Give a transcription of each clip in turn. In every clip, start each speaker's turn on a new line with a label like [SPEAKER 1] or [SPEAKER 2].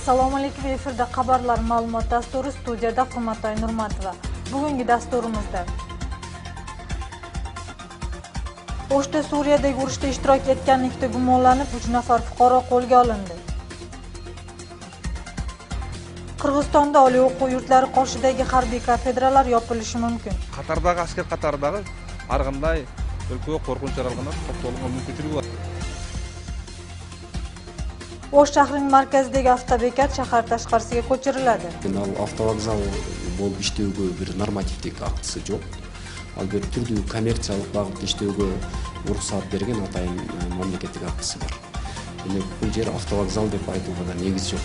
[SPEAKER 1] Assalomu alaykum, efirda xabarlar ma'lumot dasturi, studiyada Hurmatoy Nurmatova. Bugungi dasturimizda O'shda Suriyadagi urushda ishtirok etganlikda gumonlanib 3 nafar fuqaro qo'lga olindi. Qirg'izistonda oliy o'quv yurtlari qoshidagi harbiy kafedralar yopilishi mumkin.
[SPEAKER 2] Qatardagi askar qataridagi har qanday o'lkaga qo'rqinch yaralganlar to'polonga mumkinchiligi bor.
[SPEAKER 1] O'sh shahrining markazidagi avtobekat shahar tashqarisiga ko'chiriladi.
[SPEAKER 3] Avtovokzal bo'lib ishlowga bir normativdek aqtisi yo'q. Al bir turli kommersiялык багытта иштөөгө уруксат берген атайын мамлекеттик актысы бар. Демек, бул жер автовокзал деп айтууга да негиз жок.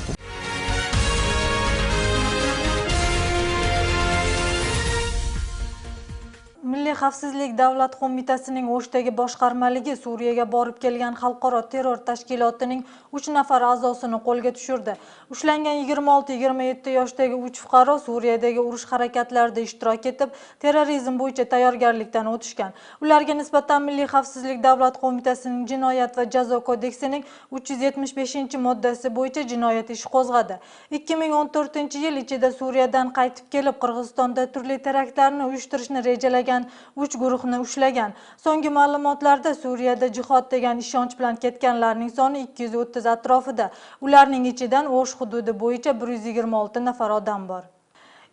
[SPEAKER 1] Milliy xavfsizlik davlat qo'mitasining O'shdagi boshqarmaligi Suriyaga borib kelgan xalqaro terror tashkilotining 3 nafar a'zosini qo'lga tushirdi. Ushlangan 26-27 yoshdagi 3 fuqaro Suriyadagi urush harakatlarida ishtirok etib, terrorizm bo'yicha tayyorgarlikdan o'tishgan. Ularga nisbatan Milliy xavfsizlik davlat qo'mitasining Jinoyat va jazo kodeksining 375-moddasi bo'yicha jinoyat ishi qo'zg'adi. 2014-yil ichida Suriyadan qaytib kelib, Qirg'izistonda turli teraktlarni uyushtirishni rejalagan 3 guruhni ushlagan. So'nggi ma'lumotlarda Suriyada jihod degan ishonch bilan ketganlarning soni 230 atrofida. Ularning ichidan O'sh hududi bo'yicha 126 nafar odam bor.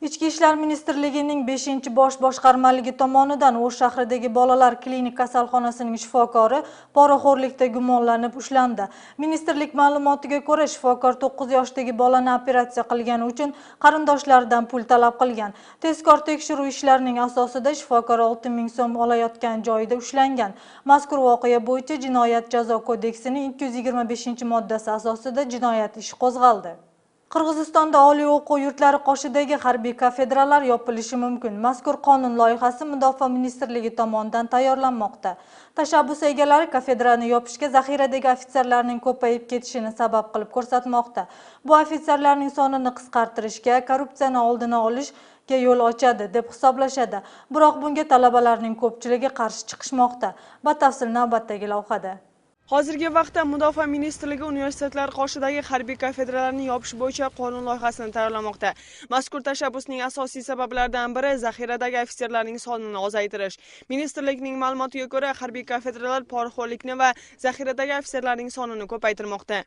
[SPEAKER 1] Ichki ishlar ministrligining 5-bosh boshqarmaligi tomonidan O'sh shahridagi bolalar klinik kasalxonasining shifokori poraxo'rlikda gumonlanib ushlandi. Ministrlik ma'lumotiga ko'ra, shifokor 9 yoshdagi bolani operatsiya qilgani uchun qarindoshlaridan pul talab qilgan. Tezkor tekshiruv ishlarining asosida shifokor 6000 so'm olayotgan joyida ushlangan. Mazkur voqea bo'yicha Jinoyat jazo kodeksining 225-moddasi asosida jinoyat ishi qo'zg'aldi. Qirg'izistonda oliy o'quv yurtlari qoshidagi harbiy kafedralar yopilishi mumkin. Mazkur qonun loyihasi Mudofaa ministrligi tomonidan tayyorlanmoqda. Tashabbus egalari kafedrani yopishga zaxiradagi ofitserlarning ko'payib ketishini sabab qilib ko'rsatmoqda. Bu ofitserlarning sonini qisqartirishga, korrupsiyani oldini olishga yo'l ochadi deb hisoblashadi. Biroq bunga talabalarning ko'pchiligi qarshi chiqishmoqda. Batafsil navbatdagi lavhada.
[SPEAKER 4] Hozirgi vaqtda Mudofaa ministrligi universitetlar qoshidagi harbiy kafedralarni yopish bo'yicha qonun loyihasini tayyorlamoqda. Mazkur tashabbusning asosiy sabablaridan biri zaxiradagi ofitserlarning sonini ozaytirish. Ministrlikning ma'lumotiga ko'ra, harbiy kafedralar poraxo'rlikni va zaxiradagi ofitserlarning sonini ko'paytirmoqda.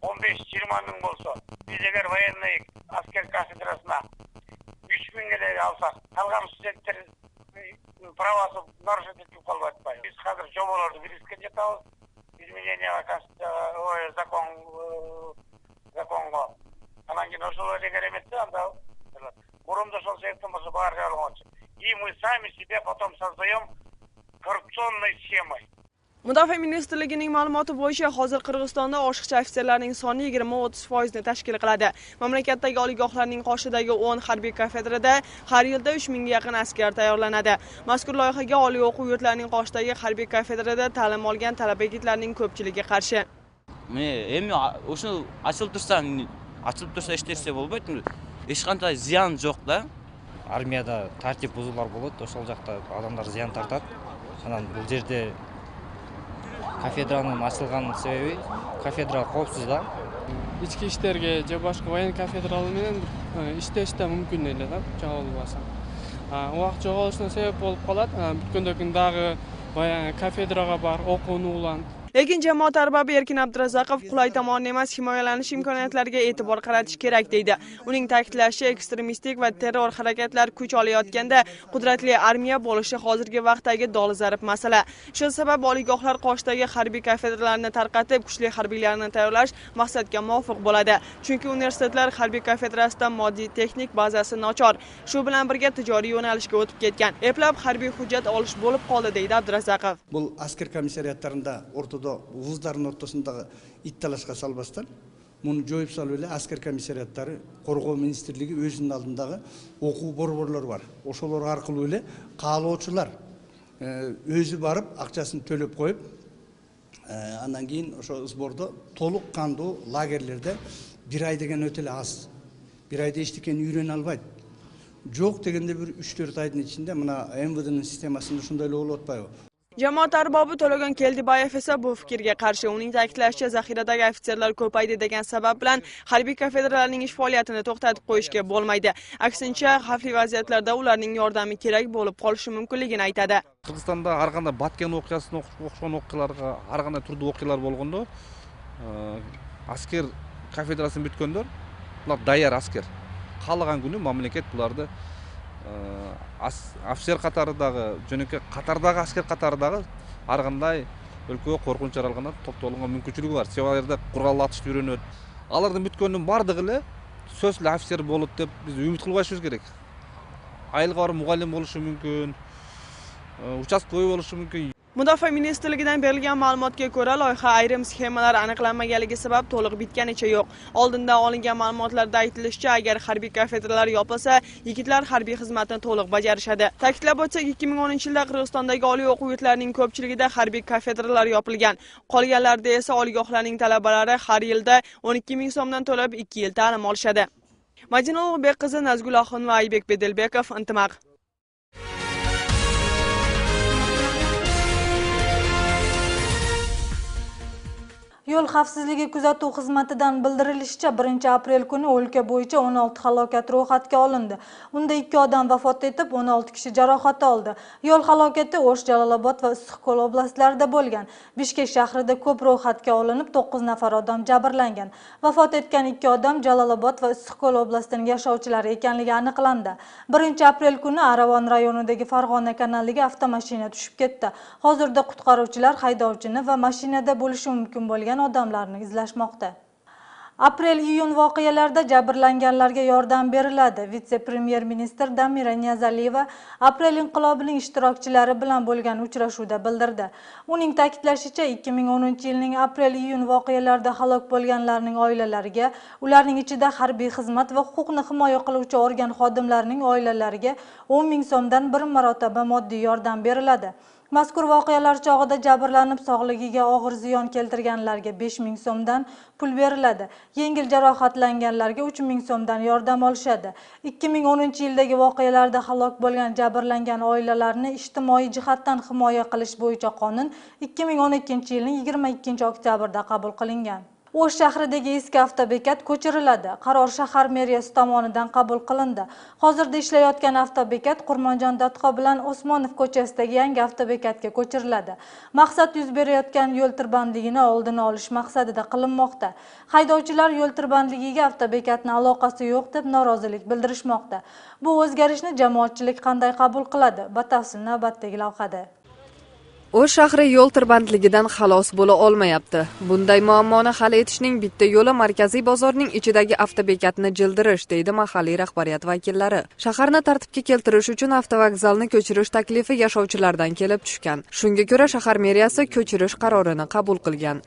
[SPEAKER 5] 15-20 ming bo'lsa, biz agar военный askar kafedrasina 3000 ga alsak, qolgan studentlar правосы нарушить etib qolmaydi. Biz hozir jobalarni biriktirib ketamiz. Изменения законға. Анан кейін ошолар егер эметсе, анда мурунда ошол себептен болсо баары жарылган. И мы сами себе потом создаем коррупционной схемой.
[SPEAKER 4] Mudofaa ministrligining ma'lumoti bo'yicha hozir Qirg'izistonda oshiqcha ofitserlarning soni 20-30% tashkil qiladi. Mamlakatdagi oliygohlarning qoshidagi 10 harbiy kafedrada har yilda 3000 ga yaqin askar tayyorlanadi. Mazkur loyihaga oliy o'quv yurtlarining qoshidagi harbiy kafedrada ta'lim olgan talaba yigitlarning ko'pchiligi qarshi.
[SPEAKER 6] Endi o'sha ochilib tursa ishtirsa bo'lmaydi. Hech qanday ziyon yo'q-da.
[SPEAKER 7] Armiyada tartib buzuvlar bo'ladi, o'shal joqda odamlar ziyon tortadi. Анан бул жерде кафедранын ачылган себеби кафедра коопсуз да.
[SPEAKER 8] Ички иштерге же башка воен кафедралы менен иштеште мүмкүн эле да, жоголбаса. Убакыт жоголушуна себеп болуп калат. Бүткөндөн кийин дагы баягы кафедрага бар, окууну улан.
[SPEAKER 4] Lekin jamoat arbobi Erkin Abdurazaqov qulay tomonni emas, himoyalanish imkoniyatlariga e'tibor qaratish kerak deydi. Uning ta'kidlashicha, ekstremistik va terror harakatlar kuch olayotganda qudratli armiya bo'lishi hozirgi vaqtdagi dolzarb masala. Shu sabab oliygohlar qoshidagi harbiy kafedralarni tarqatib, kuchli harbiylarni tayyorlash maqsadga muvofiq bo'ladi. Chunki universitetlar harbiy kafedrasidan moddiy texnik bazasi nochor. Shu bilan birga tijoriy yo'nalishga o'tib ketgan. Eplab harbiy hujjat olish bo'lib qoldi deydi Abdurazaqov.
[SPEAKER 9] Бұл askar komissariyatlарында ортодо вуздардын ортосундагы ит талашка салбастан муну жоюп салып эле аскер комиссариаттары коргоо министрлиги өзүнүн алдындагы окуу борборлору бар. Ошолор аркылуу эле каалоочулар өзү барып акчасын төлөп коюп, андан кийин ошо сбордо толук кандуу лагерлерде 1 ай деген өтө эле аз. 1 айда эчтекени үйрөнө албайт. Жок дегенде bir 3-4 айдын ичинде мына МВДнын системасында ушундай эле болуп атпайбы?
[SPEAKER 4] Jamoat arbobi To'lagan Keldibayev esa bu fikrga qarshi. Uning ta'kidlashicha, zaxiradagi ofitserlar ko'paydi degan sabab bilan harbiy kafedralarning ish faoliyatini to'xtatib qo'yishga bo'lmaydi. Aksincha, xavfli vaziyatlarda ularning yordami kerak bo'lib qolishi mumkinligini aytadi.
[SPEAKER 2] Qirg'izistonda har qanday Batken voqeasini o'xshagan voqealarga, har qanday turli voqealar bo'lganda, asker kafedrasini bitganlar, ular tayyor asker. Qolgan kuni mamlakat bularni ofitser qatarıdagi, jo'naki Qatardagi asker qatarıdagi har qanday o'lkaga qo'rqinch yaralganda to'pto'lingan mumkinchiligi bor. Sevalarda qurol atishni o'rganadi. Alardan bitganning bardigi so'zli ofitser bo'ladi deb biz umid qilib qo'yishimiz kerak. Ayilg'or muallim bo'lishi mumkin, uchastkovoy bo'lishi mumkin.
[SPEAKER 4] Mudofaa ministrligidan berilgan ma'lumotga ko'ra, loyiha ayrim sxemalar aniqlanmaganligi sabab to'liq bitganicha yo'q. Oldindan olingan ma'lumotlarda aytilishicha, agar harbiy kafedralar yopilsa, yigitlar harbiy xizmatni to'liq bajarishadi. Ta'kidlab o'tsak, 2010-yilda Qirg'izistondagi oliy o'quv yurtlarining ko'pchiligida harbiy kafedralar yopilgan. Qolganlarida esa oliygohlarning talabalari har yilda 12 ming so'mdan to'lab 2 yil ta'lim olishadi. Madina Ulug'bek qizi Nazgul Oxun va Aybek Bedelbekov, Intimaq.
[SPEAKER 1] Yo'l xavfsizligi kuzatuv xizmatidan bildirilishicha, 1-aprel kuni o'lka bo'yicha 16 halokat ro'yxatga olindi. Unda 2 odam vafot etib, 16 kishi jarohat oldi. Yo'l halokati O'sh, Jalolobod va Issiqko'l oblastlarida bo'lgan. Bishkek shahrida ko'p ro'yxatga olinib, 9 nafar odam jabrlangan. Vafot etgan 2 odam Jalolobod va Issiqko'l oblastining yashovchilari ekanligi aniqlandi. 1-aprel kuni Aravon rayonidagi Farg'ona kanaliga avtomashina tushib ketdi. Hozirda qutqaruvchilar haydovchini va mashinada bo'lishi mumkin bo'lgan odamlarni izlashmoqda. Aprel-iyun voqealarida jabrlanganlarga yordam beriladi. Vitse-premyer ministr Damira Niyazaliyeva Aprel inqilobining ishtirokchilari bilan bo'lgan uchrashuvda bildirdi. Uning ta'kidlashicha, 2010-yilning aprel-iyun voqealarida halok bo'lganlarning oilalariga, ularning ichida harbiy xizmat va huquqni himoya qiluvchi organ xodimlarining oilalariga 10 ming so'mdan bir marotaba moddiy yordam beriladi. Mazkur voqealar chog'ida jabrlanib, sog'ligiga og'ir ziyon keltirganlarga 5 ming so'mdan pul beriladi. Yengil jarohatlanganlarga 3 ming so'mdan yordam olishadi. 2010-yildagi voqealarda halok bo'lgan jabrlangan oilalarni ijtimoiy jihatdan himoya qilish bo'yicha qonun 2012-yilning 22-oktyabrda qabul qilingan. O'sh shahridagi eski avtobekat ko'chiriladi. Qaror shahar meriyasi tomonidan qabul qilindi. Hozirda ishlayotgan avtobekat Qurmonjon Datqo bilan Osmonov ko'chasidagi yangi avtobekatga ko'chiriladi. Maqsad yuz berayotgan yo'l tirbandligini oldini olish maqsadida qilinmoqda. Haydovchilar yo'l tirbandligiga avtobekatning aloqasi yo'q deb norozilik bildirishmoqda. Bu o'zgarishni jamoatchilik qanday qabul qiladi? Batafsil navbatdagi lavhada.
[SPEAKER 10] O'sh shahri yo'l tirbandligidan xalos bo'la olmayapti. Bunday muammoni hal etishning bitta yo'li markaziy bozorning ichidagi avtobekatni jildirish, deydi mahalliy rahbariyat vakillari. Shaharni tartibga keltirish uchun avtovokzalni ko'chirish taklifi yashovchilardan kelib tushgan. Shunga ko'ra shahar meriyasi ko'chirish qarorini qabul qilgan.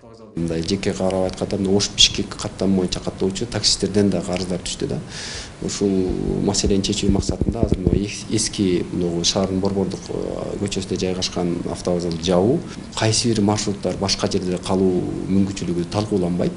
[SPEAKER 3] Жеке qarab aytganda O'sh Bishkek qatlam bo'yicha qatnovchi taksistlardan da qarzlar tushdi-da. Ушул маселени чечүү максатында азыр эски шаардын борбордук көчөсүндө жайгашкан автовокзал жабуу, кайсы бир маршруттар башка жерде калуу мүмкүнчүлүгү талкууланбайт.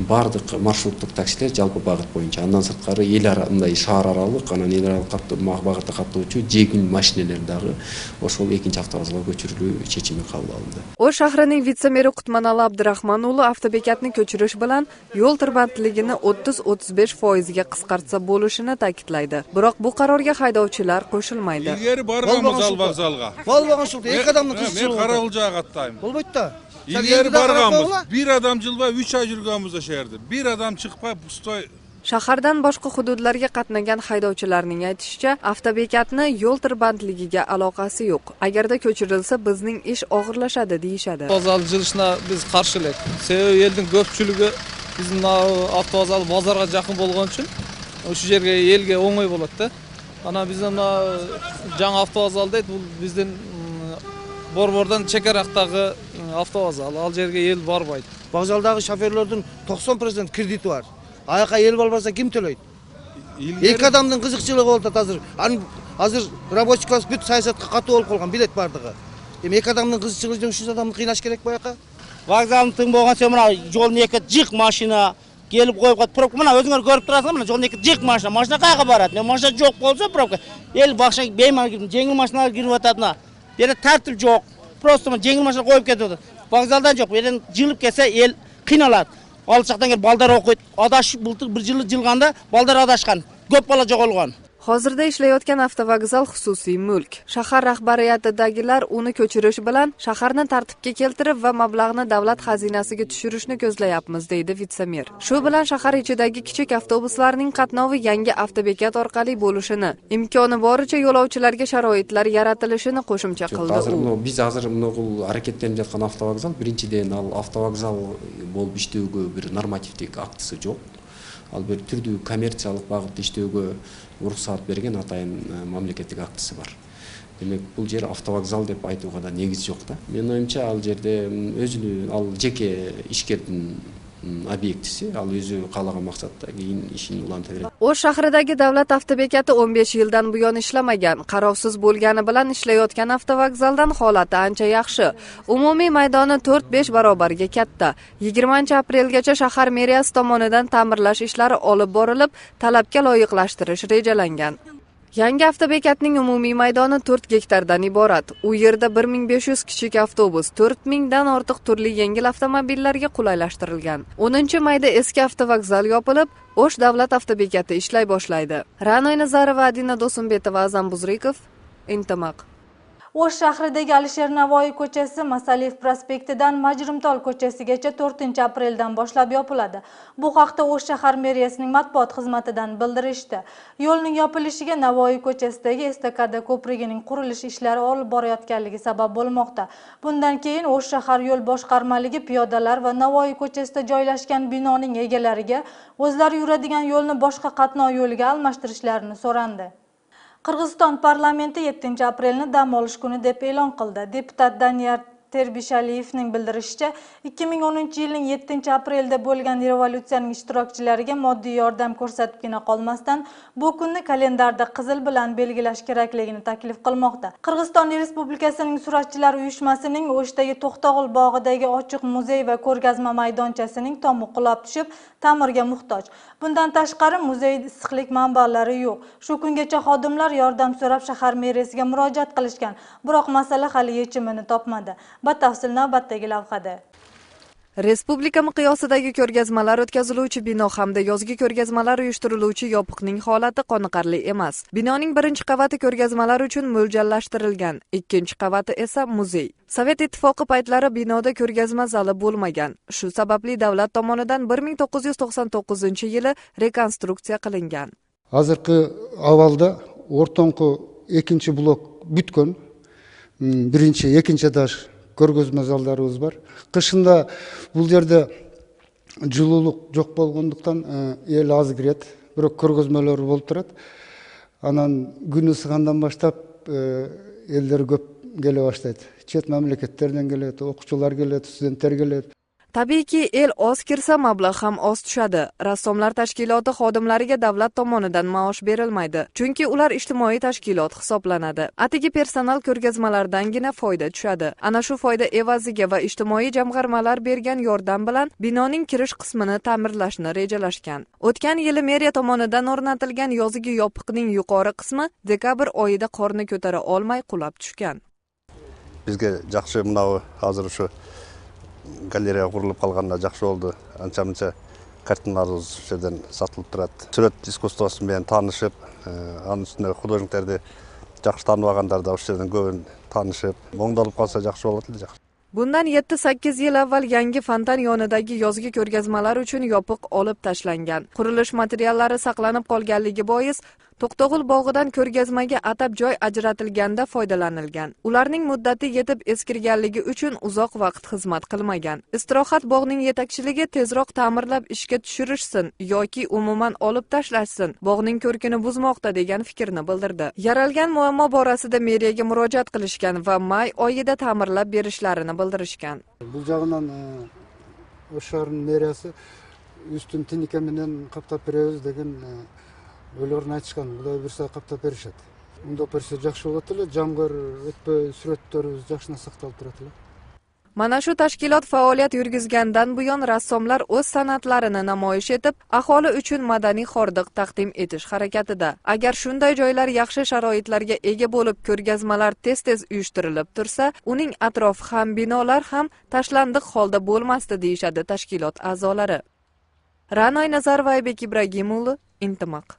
[SPEAKER 3] Бардык маршруттук таксилер жалпы багыт боюнча, андан сырткары эл мындай шаар аралык, анан эл аралык багытта каттоочу жегин машиналер дагы ошол экинчи автовокзалга көчүрүлүү чечими кабыл алынды.
[SPEAKER 10] O'sh shahrining vitse-meri Qutmanali Abdurahmon uli avtobekatni ko'chirish bilan yo'l tirbandligini 30-35% ga qisqartsa bo'lishini ta'kidlaydi. Biroq bu qarorga haydovchilar qo'shilmaydi.
[SPEAKER 11] Ilgari borganmiz vokzalga.
[SPEAKER 9] Болбогон ушул эки адамдын кызчылыгы.
[SPEAKER 11] Мен Карагулжага каттайм.
[SPEAKER 9] Болбойт да.
[SPEAKER 11] Ilgari borganmiz. Bir adam жылба 3 oy yurganmiz o şehirde. Bir adam chiqib pustoy.
[SPEAKER 10] Shahardan boshqa hududlarga qatnagan haydovchilarning aytishicha, avtobekatni yo'l tirbandligiga aloqasi yo'q. Agarda ko'chirilsa, bizning ish og'irlashadi deyishadi.
[SPEAKER 12] Avtovokzal jilishina biz qarshilik. Sebebi elning ko'pchiligi bizning avtovokzal bozorga yaqin bo'lgani uchun o'sha yerga elga o'ng'ay bo'ladi-da. Ana bizning жаңы avtovokzal deydi, bu bizning borbordan chekaraqdagi avtovokzal. Al yerga el bormaydi.
[SPEAKER 9] Vokzaldagi shoferlarning 90% krediti var. Аяққа ел болмаса кім төлейді? Екі адамның қызықшылығы болды қазір. Азыр рабочий класс бүт саясатқа қатты болып қалған, билет бардығы. Екі адамның қызықшылығы үшін 3 адамды қинаш керек па аяққа?
[SPEAKER 13] Вокзалдың тың болған соң мына жолын екі жиқ машина келіп қойып қойып пробка. Мына өзіңер көріп тұрасыңдар, мына жолын екі жиқ машина. Машина қайға барады? Машина жоқ болса пробка. Ел бақша бейман жеңіл машиналар кіріп жатады. Бері тәртіп жоқ. Просто жеңіл машина қойып кетеді. Вокзалдан жоқ. Берен жылып кетсе ел қиналады. Алыс жақтан келіп балдар оқиды. Адашып былтыр бір жылғанда балдар адашқан. Көп бала жоғалған.
[SPEAKER 10] Hozirda ishlayotgan avtovokzal xususiy mulk. Shahar rahbariyatidagilar uni ko'chirish bilan shaharni tartibga keltirib va mablag'ni davlat xazinasiga tushirishni ko'zlayapmiz, deydi vitse-mer. Shu bilan shahar ichidagi kichik avtobuslarning qatnovi yangi avtobekat orqali bo'lishini, imkoni boricha yo'lovchilarga sharoitlar yaratilishini qo'shimcha qildi.
[SPEAKER 3] Biz hozir bu haraketlanib жатқан avtovokzal birinchidan al avtovokzal bo'lib ishlowga bir normativdek aktisi yo'q. Ал bir түрдүү коммерциялык багытта иштөөгө уруксаат берген атайын мамлекеттик актысы бар. Демек бул жер автовокзал деп айтууга да негиз жок да. Менин оюмча ал жерде өзүнүн ал жеке ишкердин объектisi, ал өзү каалаган максатта кийин ишин уланта берет.
[SPEAKER 10] O'sh shahridagi davlat avtobekati 15 yildan buyon ishlamagan, qarovsiz bo'lgani bilan ishlayotgan avtovokzaldan holati ancha yaxshi. Umumiy maydoni 4-5 barobarga katta. 20-aprelgacha shahar meriyasi tomonidan ta'mirlash ishlari olib borilib, talabga loyiqlashtirish rejalangan. Yangi avtobekatning umumiy maydoni 4 gektardan iborat. U yerda 1500 kichik avtobus, 4000 dan ortiq turli yengil avtomobillarga qulaylashtirilgan. 10-mayda eski avtovokzal yopilib, O'sh davlat avtobekati ishlay boshlaydi. Ra'noy Nazarova, Adina Do'sumbetova, Azam Buzrikov, Intimaq.
[SPEAKER 1] O'sh shahridagi Alisher Navoiy ko'chasi Masaliyev prospektidan Majrimtol ko'chasigacha 4-apreldan boshlab yopiladi. Bu haqda O'sh shahar meriyasining matbuot xizmatidan bildirishdi. Yo'lning yopilishiga Navoiy ko'chasidagi estakada ko'prigining qurilish ishlari olib borayotganligi sabab bo'lmoqda. Bundan keyin O'sh shahar yo'l boshqarmaligi piyodalar va Navoiy ko'chasida joylashgan binoning egalariga o'zlari yuradigan yo'lni boshqa qatnov yo'liga almashtirishlarini so'randi. Qirg'iziston parlamenti 7-aprelni dam olish kuni deb e'lon qildi. Deputat Daniyar Terbishaliyevning bildirishicha, 2010-yilning 7-aprelda bo'lgan revolyutsiyaning ishtirokchilariga moddiy yordam ko'rsatibgina qolmasdan, bu kunni kalendarda qizil bilan belgilash kerakligini taklif qilmoqda. Qirg'iziston Respublikasining Suratchilar uyushmasining O'shdagi To'xtog'il bog'idagi ochiq muzey va ko'rgazma maydonchasining tomi qulab tushib, ta'mirga muhtoj. Bundan tashqari muzeyda issiqlik manbalari yo'q. Shu kungacha xodimlar yordam so'rab shahar meriyasiga murojaat qilishgan, biroq masala hali yechimini topmadi. Batafsil navbatdagi lavhada.
[SPEAKER 10] Respublika miqyosidagi ko'rgazmalar o'tkaziluvchi bino hamda yozgi ko'rgazmalar uyushtiriluvchi yopiqning holati qoniqarli emas. Binoning birinchi qavati ko'rgazmalar uchun mo'ljallashtirilgan, ikkinchi qavati esa muzey. Sovet ittifoqi paytlari binoda ko'rgazma zali bo'lmagan. Shu sababli davlat tomonidan 1999-yili rekonstruksiya qilingan.
[SPEAKER 14] Hozirgi avvalda o'rtonqi ikkinchi blok бүткөн. Birinchi, ikkinchi этаж ko'rgazma zallarimiz bor. Qishында бұл жерде жылуулук жок болгондуктан эл аз кирет, бирок көргөзмөлөр болуп турат. Анан күн ысыгандан баштап элдер көп келе баштайт. Чет мамлекеттерден келет, окуучулар келет, студенттер келет.
[SPEAKER 10] Tabiiyki, el oz kirsa mablag' ham oz tushadi. Rassomlar tashkiloti xodimlariga davlat tomonidan maosh berilmaydi, chunki ular ijtimoiy tashkilot hisoblanadi. Atigi personal ko'rgazmalardangina foyda tushadi. Ana shu foyda evaziga va ijtimoiy jamg'armalar bergan yordam bilan binoning kirish qismini ta'mirlashni rejalashgan. O'tgan yili meriya tomonidan o'rnatilgan yozgi yopiqning yuqori qismi dekabr oyida qorni ko'tara olmay qulab tushgan.
[SPEAKER 15] Bizga yaxshi manavi hozir shu галерея құрылып қалғанда жақсы болды. Анша-мұнша картиналарымыз осы жерден сатылып тұрады. Сурет искусствосымен танышып, анын үстінде художниктарды жақсы танып алғандар да осы жерден көбін танышып, оңдалып қалса жақсы болады.
[SPEAKER 10] Bundan 7-8 yil avval yangi fontan yonidagi yozgi ko'rgazmalar uchun yopiq olib tashlangan. Qurilish materiallari saqlanib qolganligi bois To'xtog'il bog'idan ko'rgazmaga atab joy ajratilganda foydalanilgan. Ularning muddati yetib eskirganligi uchun uzoq vaqt xizmat qilmagan. Istirohat bog'ning yetakchiligi tezroq ta'mirlab ishga tushirishsin yoki umuman olib tashlashsin, bog'ning ko'rkini buzmoqda degan fikrni bildirdi. Yaralgan muammo borasida meriyaga murojaat qilishgan va may oyida ta'mirlab berishlarini bildirishgan.
[SPEAKER 14] Bu jag'dan O'shar meriyasi üstün tinike менен каптап беребиz degan o'ylarni aytishgan. Xudo bersa qaptab berishadi. Unda bersa yaxshi bo'ladi. Jamg'ir o'tpay suratlarimiz yaxshi saqtalib turadi.
[SPEAKER 10] Mana shu tashkilot faoliyat yurgizgandan buyon rassomlar o'z san'atlarini namoyish etib, aholi uchun madaniy hordiq taqdim etish harakatida. Agar shunday joylar yaxshi sharoitlarga ega bo'lib, ko'rgazmalar tez-tez uyushtirilib tursa, uning atrofi ham, binolar ham tashlandiq holda bo'lmasdi, deyishadi tashkilot a'zolari. Ra'noy Nazarova, Aybek Ibragimov, Intimaq.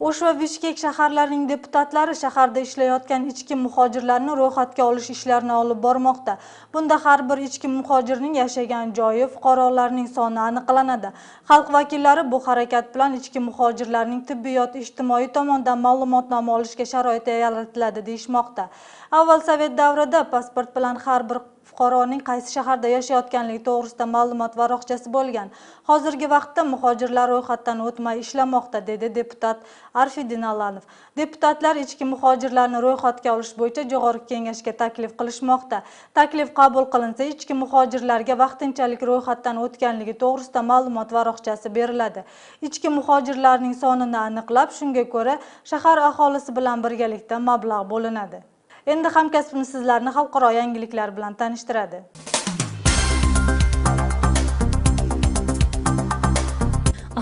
[SPEAKER 1] O'sh va Bishkek shaharlarining deputatlari shaharda ishlayotgan ichki muhojirlarni ro'yxatga olish ishlarini olib bormoqda. Bunda har bir ichki muhojirning yashagan joyi, fuqarolarning soni aniqlanadi. Xalq vakillari bu harakat bilan ichki muhojirlarning tibbiyot, ijtimoiy tomondan ma'lumotnoma olishga sharoit yaratiladi deyishmoqda. Avval Sovet davrida pasport bilan har bir fuqaroning qaysi shaharda yashayotganligi to'g'risida ma'lumot varaqchasi bo'lgan. Hozirgi vaqtda muhojirlar ro'yxatdan o'tmay ishlamoqda, dedi deputat Arfiddin Alanov. Deputatlar ichki muhojirlarni ro'yxatga olish bo'yicha Jo'g'org'i Kengashga taklif qilishmoqda. Taklif qabul qilinsa, ichki muhojirlarga vaqtinchalik ro'yxatdan o'tganligi to'g'risida ma'lumot varaqchasi beriladi. Ichki muhojirlarning sonini aniqlab, shunga ko'ra shahar aholisi bilan birgalikda mablag' bo'linadi. Endi hamkasbimiz sizlarni xalqaro yangiliklar bilan tanishtiradi.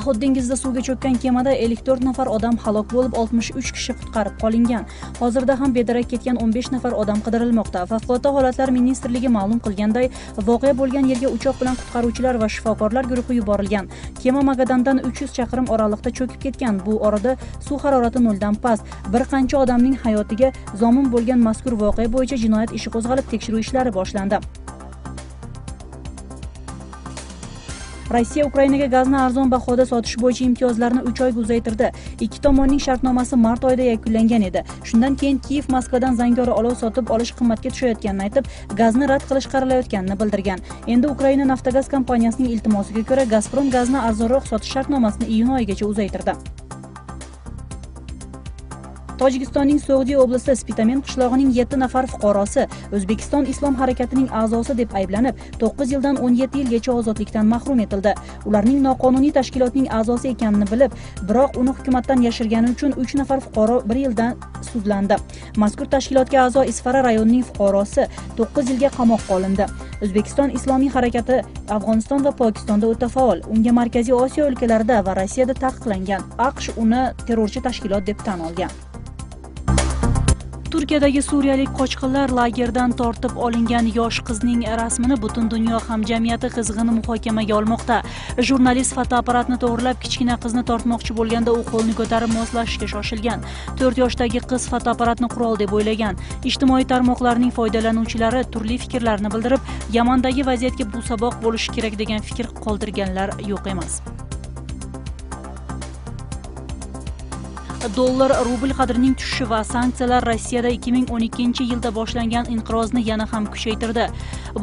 [SPEAKER 16] Ahud dengizida suvga cho'kkan kemada 54 nafar odam halok bo'lib, 63 kishi qutqarib qolingan. Hozirda ham bedarak ketgan 15 nafar odam qidirilmoqda. Favqulodda holatlar ministrligi ma'lum qilganday, voqea bo'lgan yerga uchoq bilan qutqaruvchilar va shifokorlar guruhi yuborilgan. Kema Magadandan 300 chaqirim oraliqda cho'kib ketgan. Bu orada suv harorati noldan past. Bir qancha odamning hayotiga zomin bo'lgan mazkur voqea bo'yicha jinoyat ishi qo'zg'alib, tekshiruv ishlari boshlandi. Rossiya Ukrainaga gazni arzon bahoda sotish bo'yicha imtiyozlarni 3 oyga uzaytirdi. Ikki tomonning shartnomasi mart oyida yakunlangan edi. Shundan keyin Kiyev Moskvadan zangori olov sotib olish qimmatga tushayotganini aytib, gazni rad qilish qaralayotganini bildirgan. Endi Ukraina Naftogaz kompaniyasining iltimosiga ko'ra Gazprom gazni arzonroq sotish shartnomasini iyun oyigacha uzaytirdi. Tojikistonning So'g'di oblasti Spitamen qishlog'ining 7 nafar fuqarosi O'zbekiston Islom harakatining a'zosi deb ayblanib, 9 yildan 17 yilgacha ozodlikdan mahrum etildi. Ularning noqonuniy tashkilotning a'zosi ekanini bilib, biroq uni hukumatdan yashirgani uchun 3 nafar fuqaro 1 yildan sudlandi. Mazkur tashkilotga a'zo Isfara rayonining fuqarosi 9 yilga qamoqqa olindi. O'zbekiston Islomiy harakati Afg'oniston va Pokistonda o'ta faol. Unga Markaziy Osiyo o'lkalarida va Rossiyada taqiqlangan. AQSh uni terrorchi tashkilot deb tan olgan. Turkiyadagi suriyalik qochqinlar lagerdan tortib olingan yosh qizning rasmini butun dunyo hamjamiyati qizg'in muhokamaga olmoqda. Jurnalist fotoapparatni to'g'rilab kichkina qizni tortmoqchi bo'lganda u qo'lni ko'tarib moslashga shoshilgan. 4 yoshdagi qiz fotoapparatni qurol deb o'ylagan. Ijtimoiy tarmoqlarning foydalanuvchilari turli fikrlarni bildirib, Yamandagi vaziyatga bu saboq bo'lishi kerak degan fikr qoldirganlar yo'q emas. Dollar rubl qadrining tushishi va sanksiyalar Rossiyada 2012-yilda boshlangan inqirozni yana ham kuchaytirdi.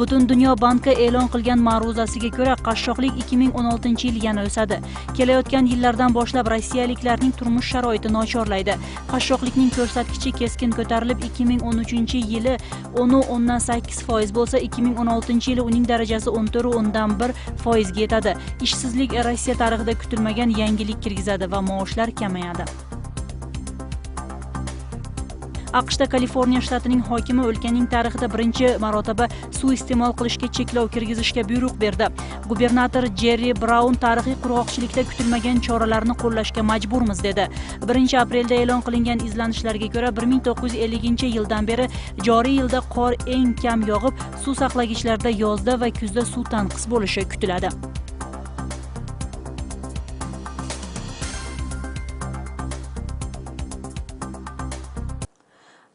[SPEAKER 16] Butun dunyo banki e'lon qilgan ma'ruzasiga ko'ra, qashshoqlik 2016-yil yana o'sadi. Kelayotgan yillardan boshlab rossiyaliklarning turmush sharoiti nochorlaydi. Qashshoqlikning ko'rsatkichi keskin ko'tarilib, 2013-yili 10.8% bo'lsa, 2016-yili uning darajasi 14.1% ga yetadi. Ishsizlik Rossiya tarixida kutilmagan yangilik kirgizadi va maoshlar kamayadi. AQShda Kaliforniya shtatining hokimi o'lkaning tarixida birinchi marotaba suiiste'mol qilishga cheklov kirgizishga buyruq berdi. Gubernator Jerri Braun tarixiy qurg'oqchilikda kutilmagan choralarni qo'llashga majburmiz dedi. 1-aprelda e'lon qilingan izlanishlarga ko'ra 1950-yildan beri joriy yilda qor eng kam yog'ib, suv saqlagichlarda yozda va kuzda suv tanqis bo'lishi kutiladi.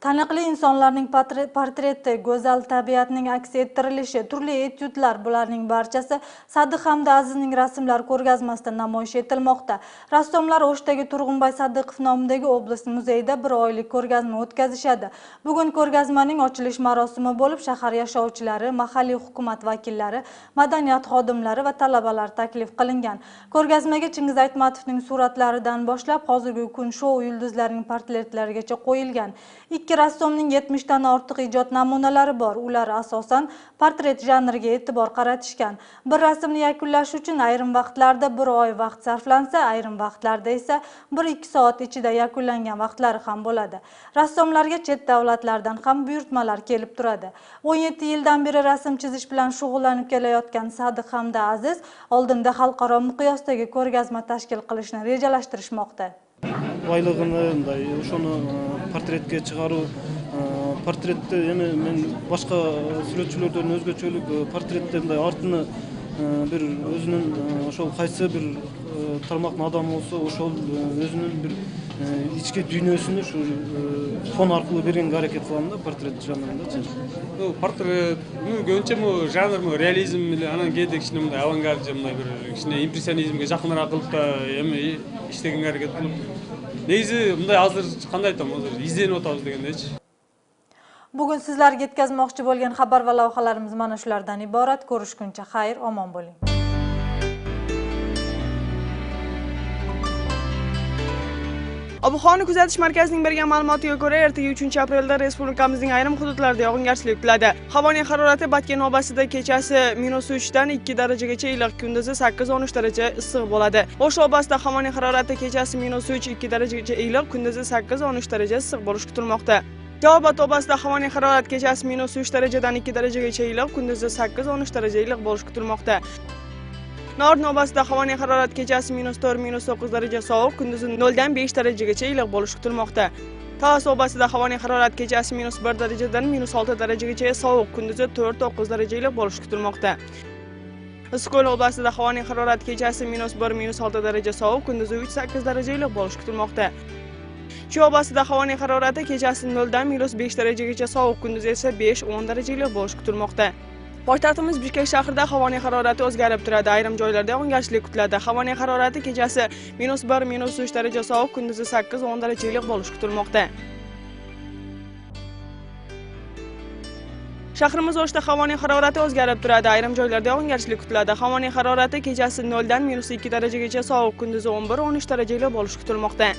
[SPEAKER 1] Taniqli insonlarning portreti, go'zal tabiatning aks ettirilishi, turli etyudlar, bularning barchasi Sadiq hamda Azizning rasmlar ko'rgazmasida namoyish etilmoqda. Rassomlar O'shdagi Turg'unboy Sadiqov nomidagi oblast muzeyida 1 oylik ko'rgazma o'tkazishadi. Bugun ko'rgazmaning ochilish marosimi bo'lib, shahar yashovchilari, mahalliy hukumat vakillari, madaniyat xodimlari va talabalar taklif qilingan. Ko'rgazmaga Chingiz Aytmatovning suratlaridan boshlab hozirgi kun shou yulduzlarining portretlarigacha qo'yilgan. Ikki rassomning 70 dan ortiq ijod namunalari bor. Ular asosan portret janriga e'tibor qaratishgan. Bir rasmni yakunlash uchun ayrim vaqtlarda 1 oy vaqt sarflansa, ayrim vaqtlarda esa 1-2 soat ichida yakunlangan vaqtlari ham bo'ladi. Rassomlarga chet davlatlardan ham buyurtmalar kelib turadi. 17 yildan beri rasm chizish bilan shug'ullanib kelayotgan Sadiq hamda Aziz oldinda xalqaro miqyosdagi ko'rgazma tashkil qilishni rejalashtirishmoqda.
[SPEAKER 17] Baylig'ini o'shani portretga chiqaruv, portretda yana men boshqa suratchilardan o'zgacho'lik portretda bunday ortini bir o'zining o'shol qaysi bir tarmoqni odami bo'lsa, o'shol o'zining bir ichki dunyosini shu fon orqali berishga harakat qilamda portret janrida.
[SPEAKER 18] Bu portret ko'pincha bu janr realizm bilan gedek shunday avangard bunday bir shunday impressionizmga yaqinroq qilib da ishlaganga harakat qilib. Neyse bunday hozir qanday aytam, hozir izlenib o'tamiz degandaychi.
[SPEAKER 1] Bugun sizlarga yetkazmoqchi bo'lgan xabar va lavhalarimiz mana shulardan iborat. Ko'rishguncha xayr, omon bo'ling.
[SPEAKER 4] Ob-havoni kuzatish markazining bergan ma'lumotiga ko'ra, ertaga 3-aprelda respublikamizning ayrim hududlarida yog'ingarchilik kutiladi. Havoning harorati Batken oblasida kechasi -3 dan 2 darajagacha iliq, kunduzi 8-13 daraja issiq bo'ladi. O'sh oblasida havoning harorati kechasi -3 2 darajagacha iliq, kunduzi 8-13 daraja issiq bo'lishi kutilmoqda. Javobat oblasida havoning harorati kechasi -3 darajadan 2 darajagacha iliq, kunduzi 8-13 daraja iliq bo'lishi kutilmoqda. Nordin oblasida havoning harorati kechasi -4-9 daraja sovuq, kunduzi 0 dan 5 darajagacha iliq bo'lishi kutilmoqda. Talas oblasida havoning harorati kechasi -1 darajadan -6 darajagacha sovuq, kunduzi 4-9 daraja iliq bo'lishi kutilmoqda. Issiqko'l oblasida havoning harorati kechasi -1-6 daraja sovuq, kunduzi 3-8 daraja iliq bo'lishi kutilmoqda. Shu oblasida havoning harorati kechasi 0 dan -5 darajagacha sovuq, kunduzi esa 5-10 daraja iliq bo'lishi kutilmoqda. Poytaxtimiz Bishkek shahrida havoning harorati o'zgarib turadi. Ayrim joylarda yog'ingarchilik kutiladi. Havoning harorati kechasi -1-3 daraja sovuq, kunduzi 8-10 daraja iliq bo'lishi kutilmoqda. Shahrimiz O'shda havoning harorati o'zgarib turadi. Ayrim joylarda yog'ingarchilik kutiladi. Havoning harorati kechasi 0 dan -2 darajagacha sovuq, kunduzi 11-13 daraja iliq bo'lishi kutilmoqda.